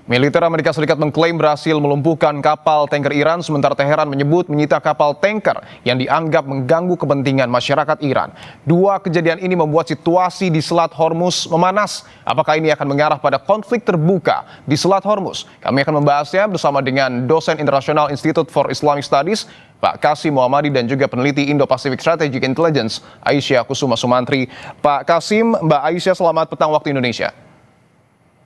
Militer Amerika Serikat mengklaim berhasil melumpuhkan kapal tanker Iran, sementara Teheran menyebut menyita kapal tanker yang dianggap mengganggu kepentingan masyarakat Iran. Dua kejadian ini membuat situasi di Selat Hormuz memanas. Apakah ini akan mengarah pada konflik terbuka di Selat Hormuz? Kami akan membahasnya bersama dengan dosen International Institute for Islamic Studies, Pak Kasim Muhammadi, dan juga peneliti Indo-Pacific Strategic Intelligence, Aisyah Kusuma Sumantri. Pak Kasim, Mbak Aisyah, selamat petang waktu Indonesia.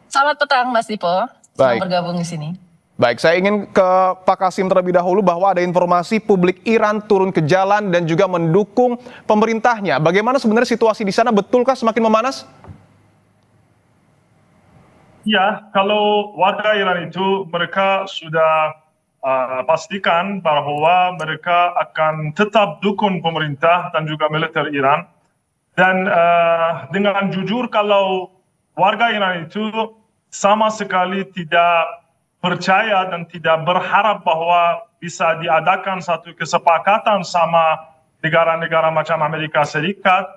Selamat petang, Mas Dipo. Selamat bergabung di sini. Baik, saya ingin ke Pak Kasim terlebih dahulu bahwa ada informasi publik Iran turun ke jalan dan juga mendukung pemerintahnya. Bagaimana sebenarnya situasi di sana? Betulkah semakin memanas? Ya, kalau warga Iran itu mereka sudah pastikan bahwa mereka akan tetap dukung pemerintah dan juga militer Iran. Dan dengan jujur, kalau warga Iran itu sama sekali tidak percaya dan tidak berharap bahwa bisa diadakan satu kesepakatan sama negara-negara macam Amerika Serikat,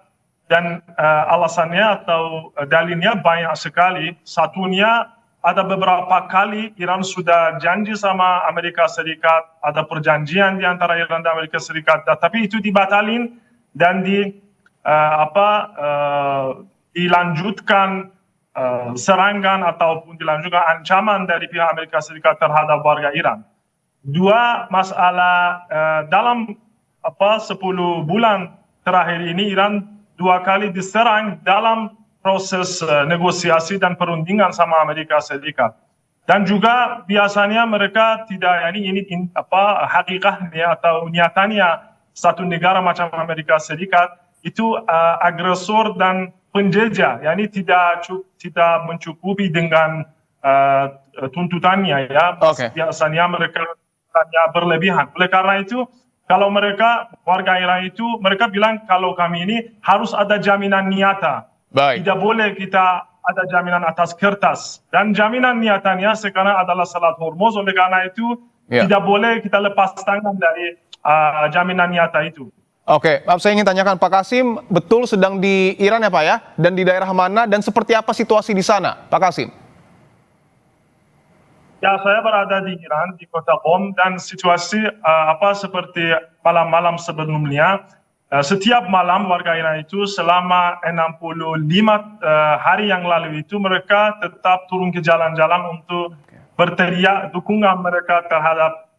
dan alasannya atau dalilnya banyak sekali. Satunya, ada beberapa kali Iran sudah janji sama Amerika Serikat, ada perjanjian di antara Iran dan Amerika Serikat, tapi itu dibatalin dan dilanjutkan serangan ataupun dilanjutkan ancaman dari pihak Amerika Serikat terhadap warga Iran. Dua masalah, dalam 10 bulan terakhir ini Iran dua kali diserang dalam proses negosiasi dan perundingan sama Amerika Serikat. Dan juga biasanya mereka tidak, ini hakikatnya atau niatannya satu negara macam Amerika Serikat itu agresor dan penjajah, tidak mencukupi dengan tuntutannya, ya. Biasanya mereka berlebihan. Oleh karena itu, kalau warga Iran itu, mereka bilang kalau kami ini harus ada jaminan nyata. Tidak boleh kita ada jaminan atas kertas. Dan jaminan nyatanya sekarang adalah Selat Hormuz. Oleh karena itu, tidak boleh kita lepas tangan dari jaminan nyata itu. Oke, saya ingin tanyakan Pak Kasim, betul sedang di Iran ya Pak ya? Dan di daerah mana dan seperti apa situasi di sana, Pak Kasim? Ya, saya berada di Iran, di kota Qom, dan situasi seperti malam-malam sebelumnya. Setiap malam warga Iran itu selama 65 hari yang lalu itu mereka tetap turun ke jalan-jalan untuk berteriak dukungan mereka terhadap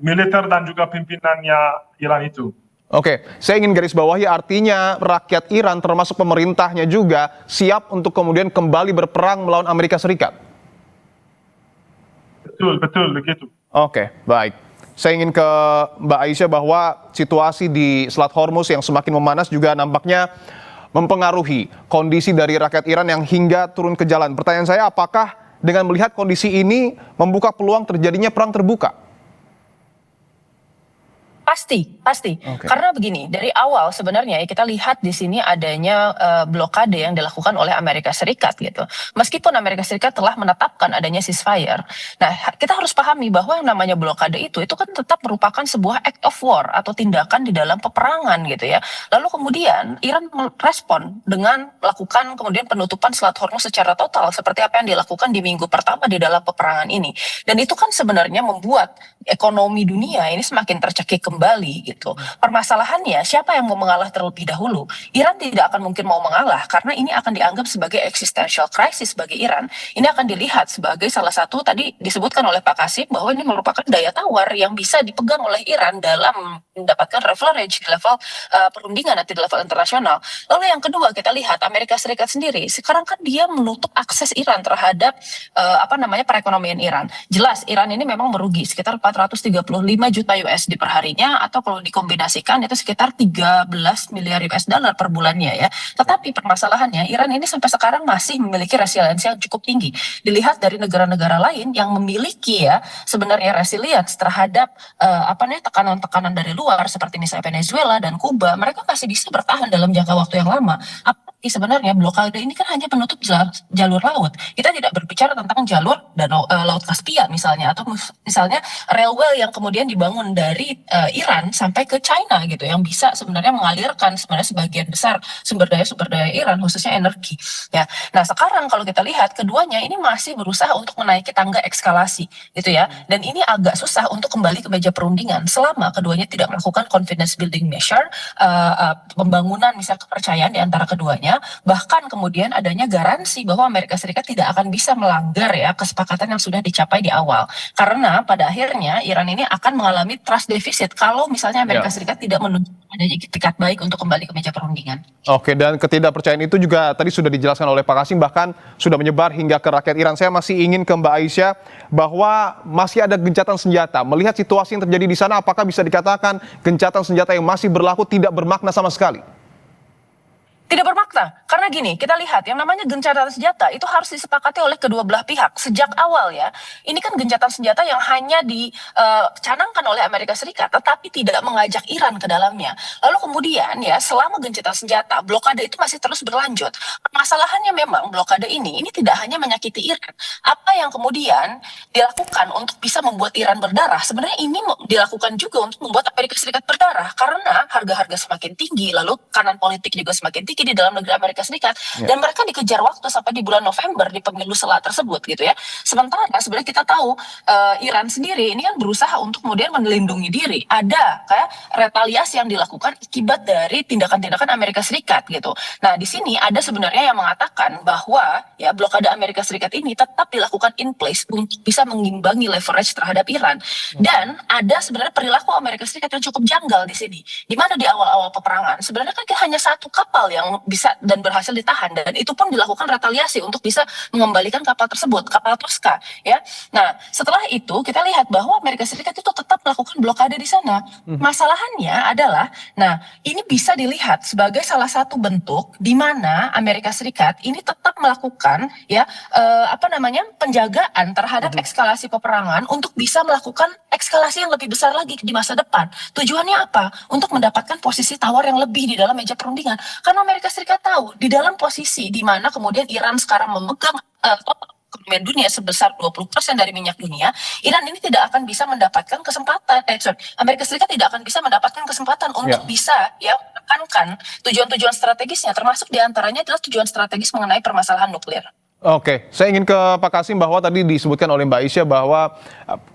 militer dan juga pimpinannya Iran itu. Oke, saya ingin garis bawahi, artinya rakyat Iran termasuk pemerintahnya juga siap untuk kemudian kembali berperang melawan Amerika Serikat. Betul begitu. Oke, baik. Saya ingin ke Mbak Aisyah bahwa situasi di Selat Hormuz yang semakin memanas juga nampaknya mempengaruhi kondisi dari rakyat Iran yang hingga turun ke jalan. Pertanyaan saya, apakah dengan melihat kondisi ini membuka peluang terjadinya perang terbuka? Pasti. Karena begini, dari awal sebenarnya kita lihat di sini adanya blokade yang dilakukan oleh Amerika Serikat gitu. Meskipun Amerika Serikat telah menetapkan adanya ceasefire. Nah, kita harus pahami bahwa yang namanya blokade itu kan tetap merupakan sebuah act of war atau tindakan di dalam peperangan gitu ya. Lalu kemudian Iran merespon dengan melakukan kemudian penutupan Selat Hormuz secara total seperti apa yang dilakukan di minggu pertama di dalam peperangan ini. Dan itu kan sebenarnya membuat ekonomi dunia ini semakin tercekik kembali gitu. Permasalahannya siapa yang mau mengalah terlebih dahulu? Iran tidak akan mungkin mau mengalah karena ini akan dianggap sebagai existential crisis bagi Iran. Ini akan dilihat sebagai salah satu, tadi disebutkan oleh Pak Kasim, bahwa ini merupakan daya tawar yang bisa dipegang oleh Iran dalam mendapatkan leverage di level perundingan nanti di level internasional. Lalu yang kedua, kita lihat Amerika Serikat sendiri sekarang kan dia menutup akses Iran terhadap perekonomian Iran. Jelas Iran ini memang merugi sekitar 435 juta USD per harinya, atau kalau dikombinasikan itu sekitar 13 miliar US dollar per bulannya ya. Tetapi permasalahannya Iran ini sampai sekarang masih memiliki resiliensi yang cukup tinggi. Dilihat dari negara-negara lain yang memiliki ya sebenarnya resilience terhadap tekanan-tekanan dari luar seperti misalnya Venezuela dan Kuba, mereka masih bisa bertahan dalam jangka waktu yang lama. sebenarnya blokade ini kan hanya menutup jalur laut. Kita tidak berbicara tentang jalur danau Laut Kaspia misalnya, atau misalnya railway yang kemudian dibangun dari Iran sampai ke China gitu, yang bisa sebenarnya mengalirkan sebenarnya sebagian besar sumber daya Iran, khususnya energi. Ya, nah sekarang kalau kita lihat keduanya ini masih berusaha untuk menaiki tangga eskalasi gitu ya, dan ini agak susah untuk kembali ke meja perundingan selama keduanya tidak melakukan confidence building measure, pembangunan misal kepercayaan di antara keduanya, bahkan kemudian adanya garansi bahwa Amerika Serikat tidak akan bisa melanggar ya kesepakatan yang sudah dicapai di awal, karena pada akhirnya Iran ini akan mengalami trust deficit kalau misalnya Amerika Serikat tidak menunjukkan adanya itikat baik untuk kembali ke meja perundingan. Oke, dan ketidakpercayaan itu juga tadi sudah dijelaskan oleh Pak Kasim, bahkan sudah menyebar hingga ke rakyat Iran. Saya masih ingin ke Mbak Aisyah bahwa masih ada gencatan senjata. Melihat situasi yang terjadi di sana, apakah bisa dikatakan gencatan senjata yang masih berlaku tidak bermakna sama sekali? Tidak bermakna, karena gini, kita lihat yang namanya gencatan senjata itu harus disepakati oleh kedua belah pihak sejak awal ya. Ini kan gencatan senjata yang hanya dicanangkan oleh Amerika Serikat, tetapi tidak mengajak Iran ke dalamnya. Lalu kemudian ya, selama gencatan senjata, blokade itu masih terus berlanjut. Permasalahannya memang blokade ini tidak hanya menyakiti Iran. Apa yang kemudian dilakukan untuk bisa membuat Iran berdarah, sebenarnya ini dilakukan juga untuk membuat Amerika Serikat berdarah, karena harga-harga semakin tinggi, lalu kanan politik juga semakin tinggi di dalam negeri Amerika Serikat, dan mereka dikejar waktu sampai di bulan November di pemilu sela tersebut gitu ya. Sementara sebenarnya kita tahu Iran sendiri ini kan berusaha untuk kemudian melindungi diri. Ada kayak retaliasi yang dilakukan akibat dari tindakan-tindakan Amerika Serikat gitu. Nah, di sini ada sebenarnya yang mengatakan bahwa ya blokade Amerika Serikat ini tetap dilakukan in place untuk bisa mengimbangi leverage terhadap Iran. Dan ada sebenarnya perilaku Amerika Serikat yang cukup janggal di sini. Di mana di awal-awal peperangan sebenarnya kan hanya satu kapal yang bisa dan berhasil ditahan, dan itu pun dilakukan retaliasi untuk bisa mengembalikan kapal tersebut, kapal Tosca ya. Nah, setelah itu kita lihat bahwa Amerika Serikat itu tetap melakukan blokade di sana. Masalahannya adalah, nah ini bisa dilihat sebagai salah satu bentuk di mana Amerika Serikat ini tetap melakukan ya penjagaan terhadap eskalasi peperangan untuk bisa melakukan eskalasi yang lebih besar lagi di masa depan. Tujuannya apa? Untuk mendapatkan posisi tawar yang lebih di dalam meja perundingan. Karena Amerika Serikat tahu di dalam posisi di mana kemudian Iran sekarang memegang total ekonomi dunia sebesar 20% dari minyak dunia, Iran ini tidak akan bisa mendapatkan kesempatan, Amerika Serikat tidak akan bisa mendapatkan kesempatan untuk bisa ya menekankan tujuan-tujuan strategisnya, termasuk diantaranya adalah tujuan strategis mengenai permasalahan nuklir. Oke, saya ingin ke Pak Kasim bahwa tadi disebutkan oleh Mbak Aisyah bahwa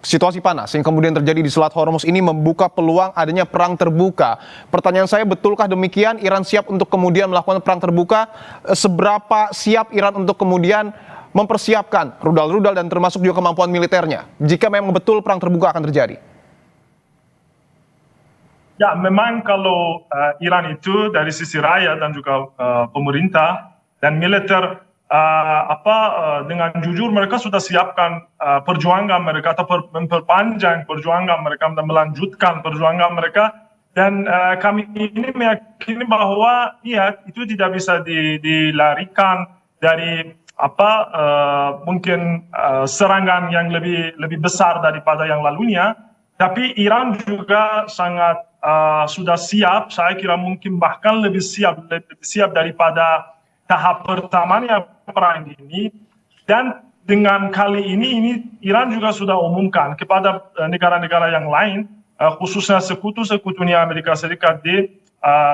situasi panas yang kemudian terjadi di Selat Hormuz ini membuka peluang adanya perang terbuka. Pertanyaan saya, betulkah demikian? Iran siap untuk kemudian melakukan perang terbuka? Seberapa siap Iran untuk kemudian mempersiapkan rudal-rudal dan termasuk juga kemampuan militernya jika memang betul perang terbuka akan terjadi? Ya, memang kalau Iran itu dari sisi rakyat dan juga pemerintah dan militer, dengan jujur mereka sudah siapkan perjuangan mereka atau memperpanjang perjuangan mereka dan melanjutkan perjuangan mereka, dan kami ini meyakini bahwa ya itu tidak bisa dilarikan dari mungkin serangan yang lebih besar daripada yang lalunya. Tapi Iran juga sangat sudah siap, saya kira mungkin bahkan lebih siap daripada tahap pertamanya perang ini. Dan dengan kali ini Iran juga sudah umumkan kepada negara-negara yang lain, khususnya sekutu-sekutunya Amerika Serikat di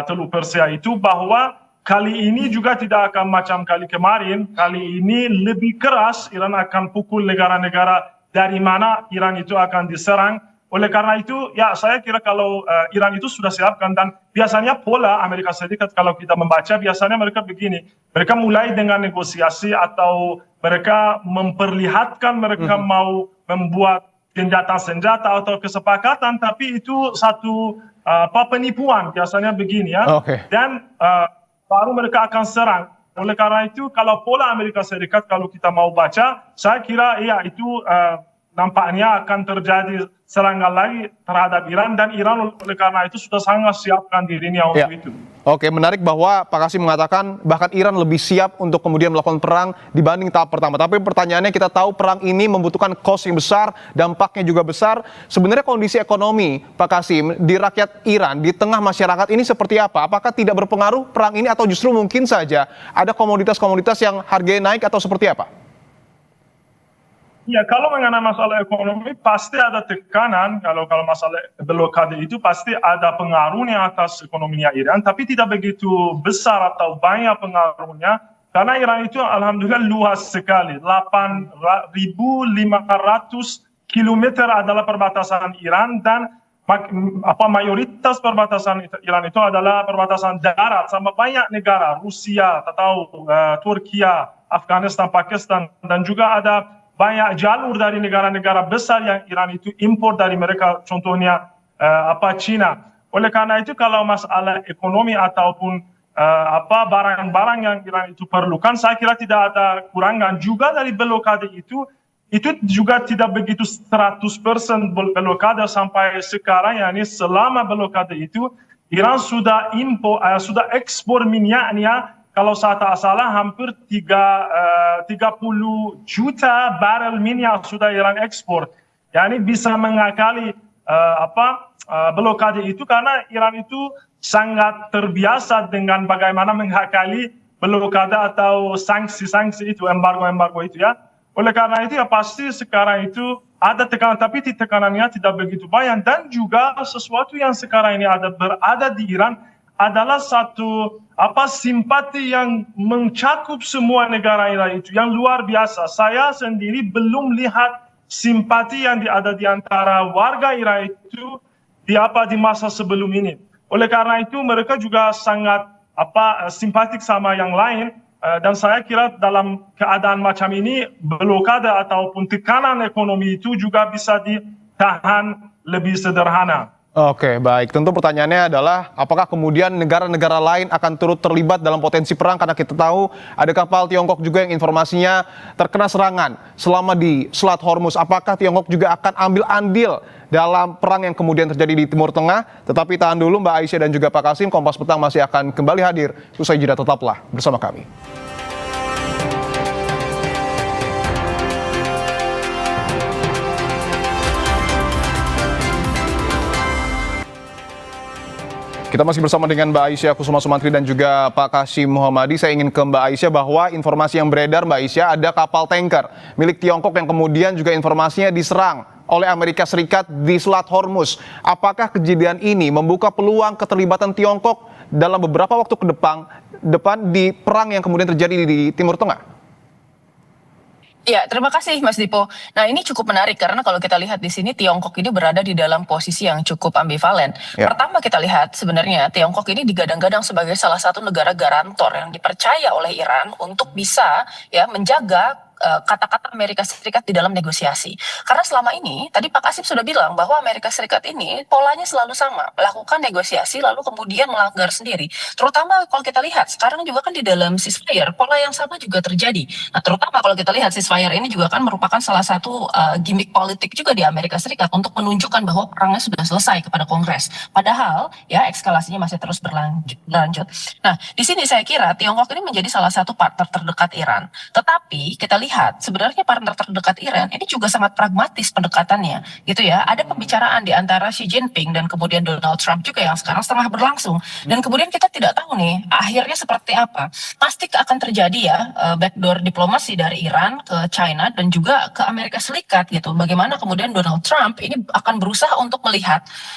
Teluk Persia itu, bahwa kali ini juga tidak akan macam kali kemarin. Kali ini lebih keras Iran akan pukul negara-negara dari mana Iran itu akan diserang. Oleh karena itu, ya saya kira kalau Iran itu sudah siapkan, dan biasanya pola Amerika Serikat kalau kita membaca, biasanya mereka begini, mereka mulai dengan negosiasi atau mereka memperlihatkan mereka mau membuat senjata-senjata atau kesepakatan, tapi itu satu penipuan, biasanya begini ya. Dan baru mereka akan serang. Oleh karena itu, kalau pola Amerika Serikat kalau kita mau baca, saya kira ya itu nampaknya akan terjadi serangan lagi terhadap Iran, dan Iran oleh karena itu sudah sangat siapkan dirinya untuk itu. Oke, menarik bahwa Pak Kasim mengatakan bahkan Iran lebih siap untuk kemudian melakukan perang dibanding tahap pertama. Tapi pertanyaannya, kita tahu perang ini membutuhkan cost yang besar, dampaknya juga besar. Sebenarnya kondisi ekonomi, Pak Kasim, di rakyat Iran, di tengah masyarakat ini seperti apa? Apakah tidak berpengaruh perang ini, atau justru mungkin saja ada komoditas-komoditas yang harganya naik, atau seperti apa? Ya, kalau mengenai masalah ekonomi pasti ada tekanan. Kalau masalah blokade itu pasti ada pengaruhnya atas ekonominya Iran, tapi tidak begitu besar atau banyak pengaruhnya karena Iran itu alhamdulillah luas sekali. 8.500 kilometer adalah perbatasan Iran, dan mayoritas perbatasan Iran itu adalah perbatasan darat sama banyak negara, Rusia, Turki, Afghanistan, Pakistan, dan juga ada banyak jalur dari negara-negara besar yang Iran itu impor dari mereka, contohnya Cina. Oleh karena itu kalau masalah ekonomi ataupun barang-barang yang Iran itu perlukan, saya kira tidak ada kurangan. Juga dari blokade itu juga tidak begitu 100% blokade sampai sekarang, yakni selama blokade itu Iran sudah ekspor minyaknya. Kalau saya tak salah hampir 30 juta barel minyak sudah Iran ekspor. Yani bisa mengakali blokade itu karena Iran itu sangat terbiasa dengan bagaimana mengakali blokade atau sanksi-sanksi itu, embargo itu ya. Oleh karena itu ya pasti sekarang itu ada tekanan, tapi tekanannya tidak begitu banyak. Dan juga sesuatu yang sekarang ini berada di Iran adalah satu simpati yang mencakup semua negara Iran itu yang luar biasa. Saya sendiri belum lihat simpati yang ada di antara warga Iran itu di masa sebelum ini. Oleh karena itu mereka juga sangat simpatik sama yang lain, dan saya kira dalam keadaan macam ini blokade ataupun tekanan ekonomi itu juga bisa ditahan lebih sederhana. Oke, baik. Tentu pertanyaannya adalah apakah kemudian negara-negara lain akan turut terlibat dalam potensi perang, karena kita tahu ada kapal Tiongkok juga yang informasinya terkena serangan selama di Selat Hormuz. Apakah Tiongkok juga akan ambil andil dalam perang yang kemudian terjadi di Timur Tengah? Tetapi tahan dulu Mbak Aisyah dan juga Pak Kasim, Kompas Petang masih akan kembali hadir. Usai jeda, tetaplah bersama kami. Kita masih bersama dengan Mbak Aisyah Kusuma Sumantri dan juga Pak Kasim Muhammadi. Saya ingin ke Mbak Aisyah bahwa informasi yang beredar, Mbak Aisyah, ada kapal tanker milik Tiongkok yang kemudian juga informasinya diserang oleh Amerika Serikat di Selat Hormuz. Apakah kejadian ini membuka peluang keterlibatan Tiongkok dalam beberapa waktu ke depan di perang yang kemudian terjadi di Timur Tengah? Ya, terima kasih Mas Dipo. Nah, ini cukup menarik karena kalau kita lihat di sini Tiongkok ini berada di dalam posisi yang cukup ambivalen. Ya. Pertama kita lihat sebenarnya Tiongkok ini digadang-gadang sebagai salah satu negara garantor yang dipercaya oleh Iran untuk bisa ya menjaga kata-kata Amerika Serikat di dalam negosiasi. Karena selama ini, tadi Pak Kasim sudah bilang bahwa Amerika Serikat ini polanya selalu sama, melakukan negosiasi lalu kemudian melanggar sendiri. Terutama kalau kita lihat, sekarang juga kan di dalam ceasefire, pola yang sama juga terjadi. Nah, terutama kalau kita lihat ceasefire ini juga kan merupakan salah satu gimmick politik juga di Amerika Serikat untuk menunjukkan bahwa perangnya sudah selesai kepada Kongres. Padahal, ya eskalasinya masih terus berlanjut. Nah, di sini saya kira Tiongkok ini menjadi salah satu partner terdekat Iran. Tetapi, kita lihat sebenarnya partner terdekat Iran ini juga sangat pragmatis pendekatannya, gitu ya. Ada pembicaraan di antara Xi Jinping dan kemudian Donald Trump juga yang sekarang setengah berlangsung. Dan kemudian kita tidak tahu nih akhirnya seperti apa. Pasti akan terjadi ya backdoor diplomasi dari Iran ke China dan juga ke Amerika Serikat gitu. Bagaimana kemudian Donald Trump ini akan berusaha untuk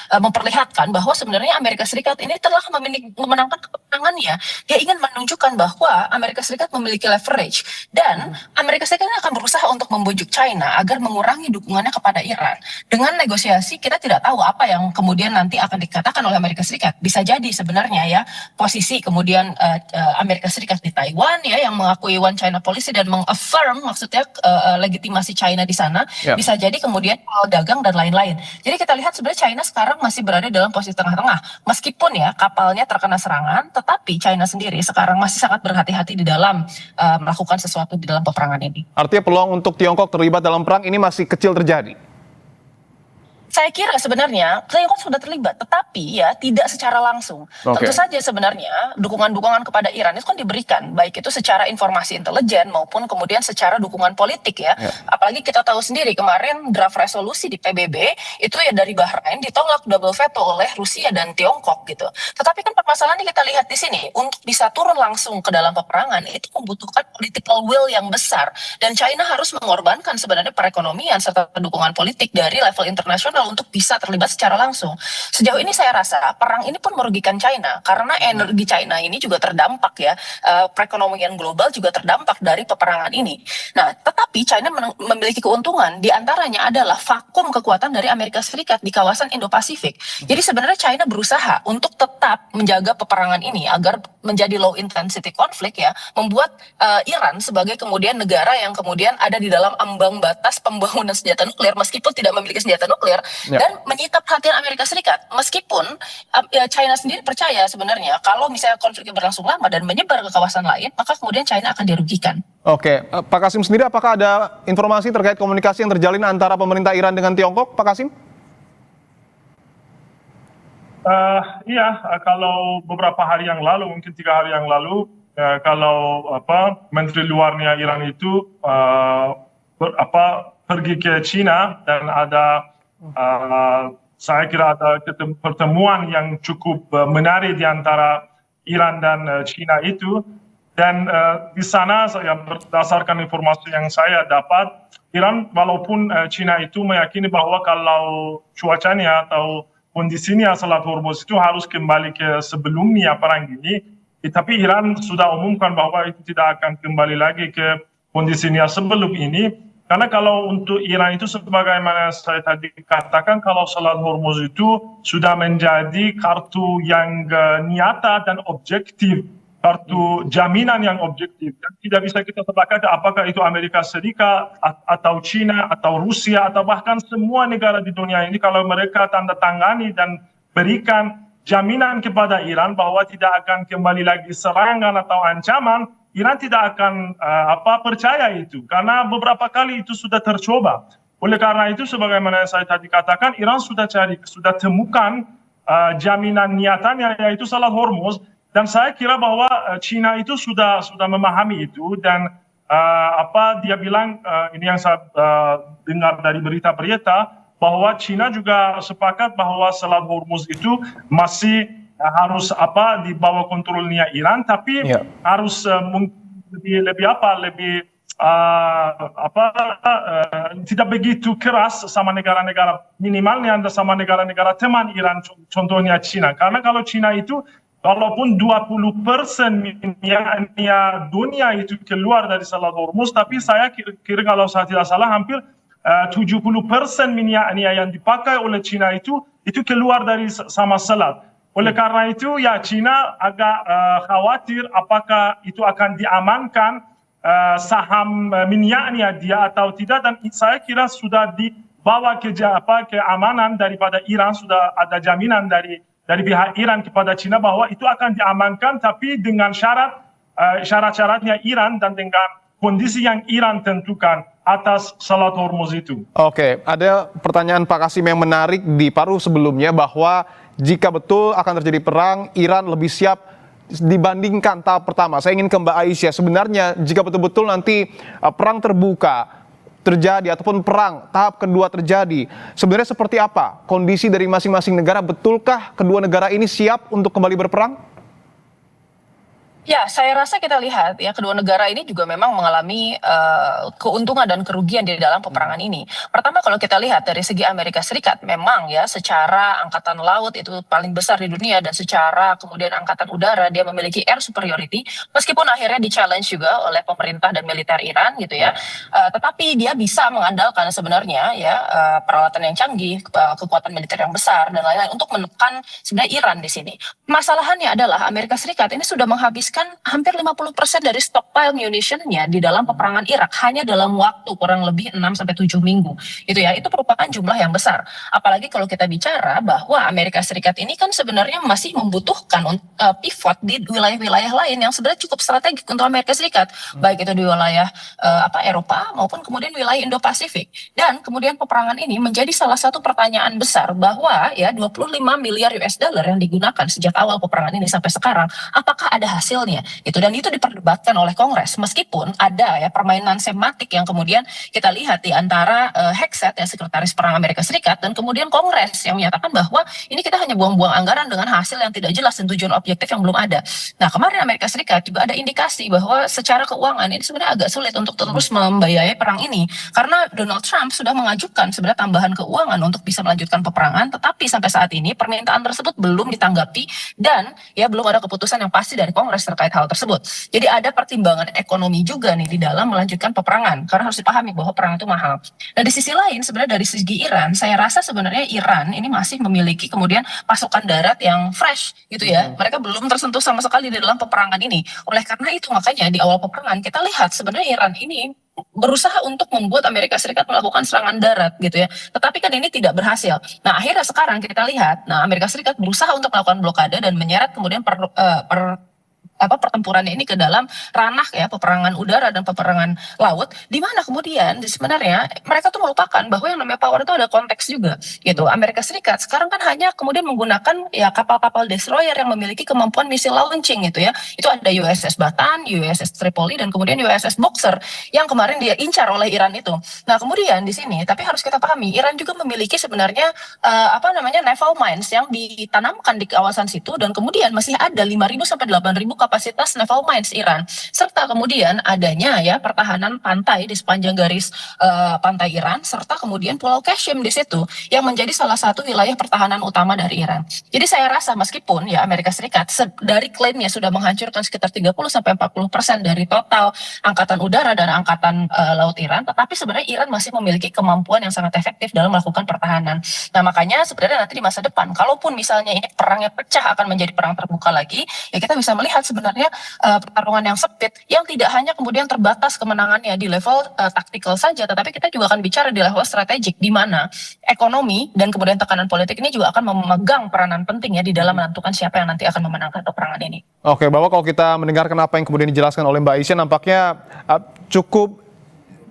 memperlihatkan bahwa sebenarnya Amerika Serikat ini telah memenangkan kemenangannya. Dia ingin menunjukkan bahwa Amerika Serikat memiliki leverage dan Amerika Serikat akan berusaha untuk membujuk China agar mengurangi dukungannya kepada Iran. Dengan negosiasi kita tidak tahu apa yang kemudian nanti akan dikatakan oleh Amerika Serikat. Bisa jadi sebenarnya ya posisi kemudian Amerika Serikat di Taiwan ya yang mengakui One China Policy dan mengaffirm maksudnya legitimasi China di sana. Yep. Bisa jadi kemudian dagang dan lain-lain. Jadi kita lihat sebenarnya China sekarang masih berada dalam posisi tengah-tengah. Meskipun ya kapalnya terkena serangan, tetapi China sendiri sekarang masih sangat berhati-hati di dalam melakukan sesuatu di dalam peperangan ini. Artinya peluang untuk untuk Tiongkok terlibat dalam perang ini masih kecil terjadi? Saya kira sebenarnya Tiongkok sudah terlibat, tetapi ya tidak secara langsung. Tentu saja sebenarnya dukungan-dukungan kepada Iran itu kan diberikan, baik itu secara informasi intelijen maupun kemudian secara dukungan politik ya. Apalagi kita tahu sendiri kemarin draft resolusi di PBB itu ya dari Bahrain ditolak double veto oleh Rusia dan Tiongkok gitu. Tetapi kan permasalahannya kita lihat di sini, untuk bisa turun langsung ke dalam peperangan itu membutuhkan political will yang besar, dan China harus mengorbankan sebenarnya perekonomian serta dukungan politik dari level internasional untuk bisa terlibat secara langsung. Sejauh ini saya rasa perang ini pun merugikan China karena energi China ini juga terdampak ya, perekonomian global juga terdampak dari peperangan ini. Nah, tetapi China memiliki keuntungan, diantaranya adalah vakum kekuatan dari Amerika Serikat di kawasan Indo-Pasifik. Jadi sebenarnya China berusaha untuk tetap menjaga peperangan ini agar menjadi low intensity konflik ya, membuat Iran sebagai kemudian negara yang kemudian ada di dalam ambang batas pembangunan senjata nuklir meskipun tidak memiliki senjata nuklir, dan menyita perhatian Amerika Serikat. Meskipun China sendiri percaya sebenarnya kalau misalnya konfliknya berlangsung lama dan menyebar ke kawasan lain, maka kemudian China akan dirugikan. Oke, Pak Kasim sendiri apakah ada informasi terkait komunikasi yang terjalin antara pemerintah Iran dengan Tiongkok, Pak Kasim? Iya, kalau beberapa hari yang lalu, mungkin 3 hari yang lalu, kalau Menteri Luarnya Iran itu pergi ke China dan ada saya kira ada pertemuan yang cukup menarik di antara Iran dan China itu, dan di sana berdasarkan informasi yang saya dapat, Iran walaupun China itu meyakini bahwa kalau cuacanya atau kondisinya Selat Hormuz itu harus kembali ke sebelumnya perang ini, tapi Iran sudah umumkan bahwa itu tidak akan kembali lagi ke kondisinya sebelum ini. Karena kalau untuk Iran itu sebagaimana saya tadi katakan, kalau Selat Hormuz itu sudah menjadi kartu yang nyata dan objektif, kartu jaminan yang objektif, dan tidak bisa kita sepakat apakah itu Amerika Serikat atau China atau Rusia atau bahkan semua negara di dunia ini, kalau mereka tanda tangani dan berikan jaminan kepada Iran bahwa tidak akan kembali lagi serangan atau ancaman, Iran tidak akan percaya itu, karena beberapa kali itu sudah tercoba. Oleh karena itu, sebagaimana saya tadi katakan, Iran sudah temukan jaminan niatannya, yaitu Selat Hormuz, dan saya kira bahwa China itu sudah memahami itu, dan dia bilang, ini yang saya dengar dari berita-berita, bahwa China juga sepakat bahwa Selat Hormuz itu masih harus di bawah kontrolnya Iran, tapi harus tidak begitu keras sama negara-negara, minimalnya sama negara-negara teman Iran, contohnya China. Karena kalau China itu walaupun 20% minyak dunia itu keluar dari Selat Hormuz, tapi saya kira kalau saya tidak salah hampir 70% minyaknya yang dipakai oleh China itu keluar dari sama selat. Oleh karena itu ya China agak khawatir apakah itu akan diamankan saham minyaknya dia atau tidak, dan saya kira sudah dibawa ke keamanan daripada Iran, sudah ada jaminan dari pihak Iran kepada China bahwa itu akan diamankan, tapi dengan syarat-syaratnya Iran dan dengan kondisi yang Iran tentukan atas Selat Hormuz itu. Oke, ada pertanyaan Pak Kasim yang menarik di paruh sebelumnya, bahwa jika betul akan terjadi perang, Iran lebih siap dibandingkan tahap pertama. Saya ingin ke Mbak Aisyah, sebenarnya jika betul-betul nanti perang terbuka terjadi ataupun perang tahap kedua terjadi, sebenarnya seperti apa kondisi dari masing-masing negara? Betulkah kedua negara ini siap untuk kembali berperang? Ya, saya rasa kita lihat ya kedua negara ini juga memang mengalami keuntungan dan kerugian di dalam peperangan ini. Pertama, kalau kita lihat dari segi Amerika Serikat, memang ya secara angkatan laut itu paling besar di dunia, dan secara kemudian angkatan udara dia memiliki air superiority, meskipun akhirnya di-challenge juga oleh pemerintah dan militer Iran gitu ya. Tetapi dia bisa mengandalkan sebenarnya ya peralatan yang canggih, kekuatan militer yang besar dan lain-lain untuk menekan sebenarnya Iran di sini. Masalahannya adalah Amerika Serikat ini sudah menghabiskan menghabiskan hampir 50% dari stockpile munitionnya di dalam peperangan Irak hanya dalam waktu kurang lebih 6-7 minggu. Itu ya, itu merupakan jumlah yang besar. Apalagi kalau kita bicara bahwa Amerika Serikat ini kan sebenarnya masih membutuhkan pivot di wilayah-wilayah lain yang sebenarnya cukup strategik untuk Amerika Serikat, baik itu di wilayah Eropa maupun kemudian wilayah Indo-Pasifik. Dan kemudian peperangan ini menjadi salah satu pertanyaan besar bahwa ya 25 miliar US dollar yang digunakan sejak awal peperangan ini sampai sekarang, apakah ada hasilnya? Itu, dan itu diperdebatkan oleh Kongres meskipun ada ya permainan sematik yang kemudian kita lihat di antara Hegseth ya Sekretaris Perang Amerika Serikat dan kemudian Kongres yang menyatakan bahwa ini kita hanya buang-buang anggaran dengan hasil yang tidak jelas dan tujuan objektif yang belum ada. Nah, kemarin Amerika Serikat juga ada indikasi bahwa secara keuangan ini sebenarnya agak sulit untuk terus membiayai perang ini karena Donald Trump sudah mengajukan sebenarnya tambahan keuangan untuk bisa melanjutkan peperangan, tetapi sampai saat ini permintaan tersebut belum ditanggapi dan ya belum ada keputusan yang pasti dari Kongres terkait hal tersebut. Jadi ada pertimbangan ekonomi juga nih di dalam melanjutkan peperangan karena harus dipahami bahwa perang itu mahal. Dan di sisi lain sebenarnya dari segi Iran, saya rasa sebenarnya Iran ini masih memiliki kemudian pasukan darat yang fresh gitu ya. Mereka belum tersentuh sama sekali di dalam peperangan ini. Oleh karena itu makanya di awal peperangan kita lihat sebenarnya Iran ini berusaha untuk membuat Amerika Serikat melakukan serangan darat gitu ya. Tetapi kan ini tidak berhasil. Nah, akhirnya sekarang kita lihat, nah Amerika Serikat berusaha untuk melakukan blokade dan menyeret kemudian pertempurannya ini ke dalam ranah ya peperangan udara dan peperangan laut, di mana kemudian sebenarnya mereka tuh melupakan bahwa yang namanya power itu ada konteks juga gitu. Amerika Serikat sekarang kan hanya kemudian menggunakan ya kapal-kapal destroyer yang memiliki kemampuan misil launching gitu ya. Itu ada USS Bataan, USS Tripoli dan kemudian USS Boxer yang kemarin dia incar oleh Iran itu. Nah, kemudian di sini tapi harus kita pahami Iran juga memiliki sebenarnya naval mines yang ditanamkan di kawasan situ dan kemudian masih ada 5.000 sampai 8.000 kapasitas naval mines Iran, serta kemudian adanya ya pertahanan pantai di sepanjang garis pantai Iran, serta kemudian Pulau Kashim di situ yang menjadi salah satu wilayah pertahanan utama dari Iran. Jadi saya rasa meskipun ya Amerika Serikat dari klaimnya sudah menghancurkan sekitar 30-40% dari total angkatan udara dan angkatan laut Iran, tetapi sebenarnya Iran masih memiliki kemampuan yang sangat efektif dalam melakukan pertahanan. Nah, makanya sebenarnya nanti di masa depan, kalaupun misalnya ini perangnya pecah akan menjadi perang terbuka lagi, ya kita bisa melihat sebenarnya pertarungan yang sempit yang tidak hanya kemudian terbatas kemenangannya di level taktikal saja, tetapi kita juga akan bicara di level strategik di mana ekonomi dan kemudian tekanan politik ini juga akan memegang peranan penting ya di dalam menentukan siapa yang nanti akan memenangkan peperangan ini. Oke, Bapak, kalau kita mendengarkan apa yang kemudian dijelaskan oleh Mbak Aisyah, nampaknya cukup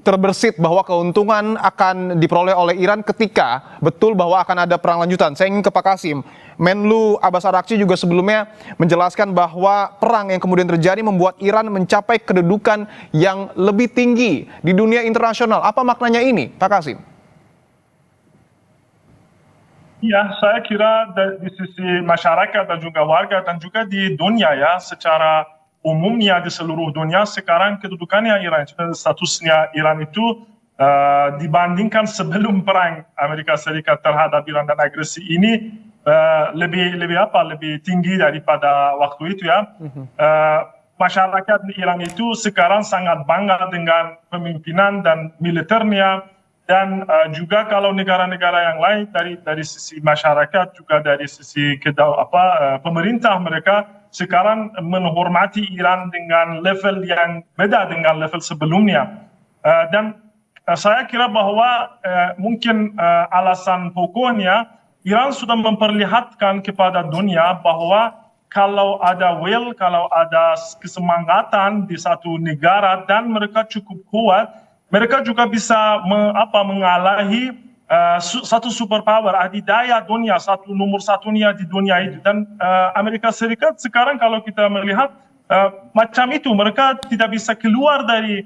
terbersit bahwa keuntungan akan diperoleh oleh Iran ketika betul bahwa akan ada perang lanjutan. Saya ingin ke Pak Kasim. Menlu Abbas Araghchi juga sebelumnya menjelaskan bahwa perang yang kemudian terjadi membuat Iran mencapai kedudukan yang lebih tinggi di dunia internasional. Apa maknanya ini, Pak Kasim? Ya, saya kira di sisi masyarakat dan juga warga dan juga di dunia ya, secara umumnya di seluruh dunia sekarang kedudukannya Iran, statusnya Iran itu dibandingkan sebelum perang Amerika Serikat terhadap Iran dan agresi ini lebih tinggi daripada waktu itu ya. Masyarakat Iran itu sekarang sangat bangga dengan pemimpinan dan militernya dan juga kalau negara-negara yang lain dari sisi masyarakat juga dari sisi pemerintah mereka sekarang menghormati Iran dengan level yang beda dengan level sebelumnya. Dan saya kira bahwa mungkin alasan pokoknya Iran sudah memperlihatkan kepada dunia bahwa kalau ada will, kalau ada kesemangatan di satu negara dan mereka cukup kuat, mereka juga bisa mengalahi satu superpower adidaya dunia, nomor satunya di dunia itu. Dan Amerika Serikat sekarang kalau kita melihat macam itu, mereka tidak bisa keluar dari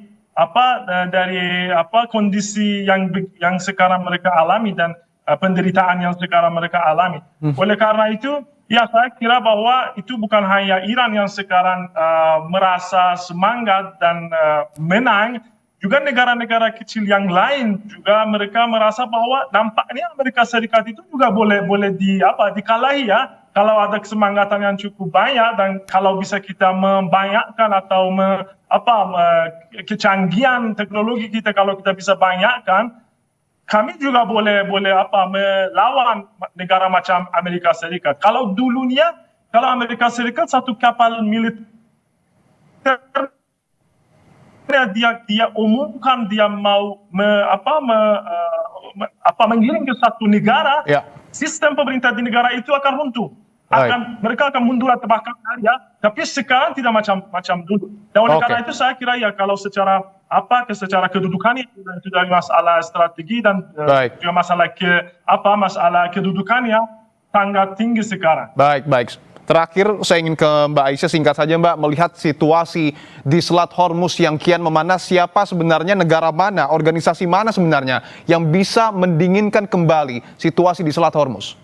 kondisi yang sekarang mereka alami dan penderitaan yang sekarang mereka alami. Oleh karena itu, ya saya kira bahwa itu bukan hanya Iran yang sekarang merasa semangat dan menang. Juga negara-negara kecil yang lain juga mereka merasa bahwa nampaknya Amerika Serikat itu juga boleh dikalahi ya. Kalau ada kesemangatan yang cukup banyak dan kalau bisa kita membanyakkan atau kecanggihan teknologi kita kalau kita bisa banyakkan, kami juga boleh melawan negara macam Amerika Serikat. Kalau dulunya, kalau Amerika Serikat satu kapal militer dia umumkan dia mau menggiring ke satu negara, sistem pemerintah di negara itu akan runtuh. Mereka akan mundur atau bahkan ya, tapi sekarang tidak macam dulu. Dan oleh karena itu saya kira ya kalau secara kedudukannya itu dari masalah strategi dan juga masalah kedudukannya sangat tinggi sekarang. Baik. Terakhir saya ingin ke Mbak Aisyah, singkat saja Mbak, melihat situasi di Selat Hormuz yang kian memanas, siapa sebenarnya, negara mana, organisasi mana sebenarnya yang bisa mendinginkan kembali situasi di Selat Hormuz?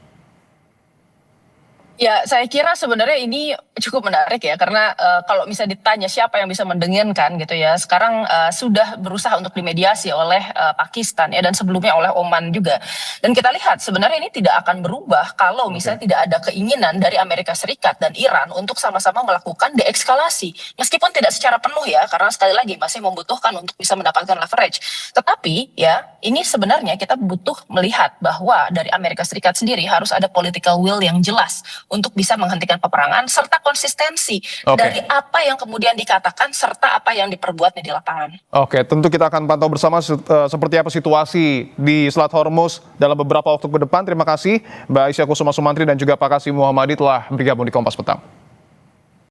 Ya, saya kira sebenarnya ini cukup menarik ya, karena kalau misalnya ditanya siapa yang bisa mendinginkan gitu ya, sekarang sudah berusaha untuk dimediasi oleh Pakistan ya, dan sebelumnya oleh Oman juga. Dan kita lihat sebenarnya ini tidak akan berubah kalau misalnya tidak ada keinginan dari Amerika Serikat dan Iran untuk sama-sama melakukan deeskalasi. Meskipun tidak secara penuh ya, karena sekali lagi masih membutuhkan untuk bisa mendapatkan leverage. Tetapi ya, ini sebenarnya kita butuh melihat bahwa dari Amerika Serikat sendiri harus ada political will yang jelas untuk bisa menghentikan peperangan, serta konsistensi dari apa yang kemudian dikatakan serta apa yang diperbuatnya di lapangan. Oke, tentu kita akan pantau bersama seperti apa situasi di Selat Hormuz dalam beberapa waktu ke depan. Terima kasih Mbak Aisyah Kusuma Sumantri dan juga Pak Kasim Muhammadi telah bergabung di Kompas Petang.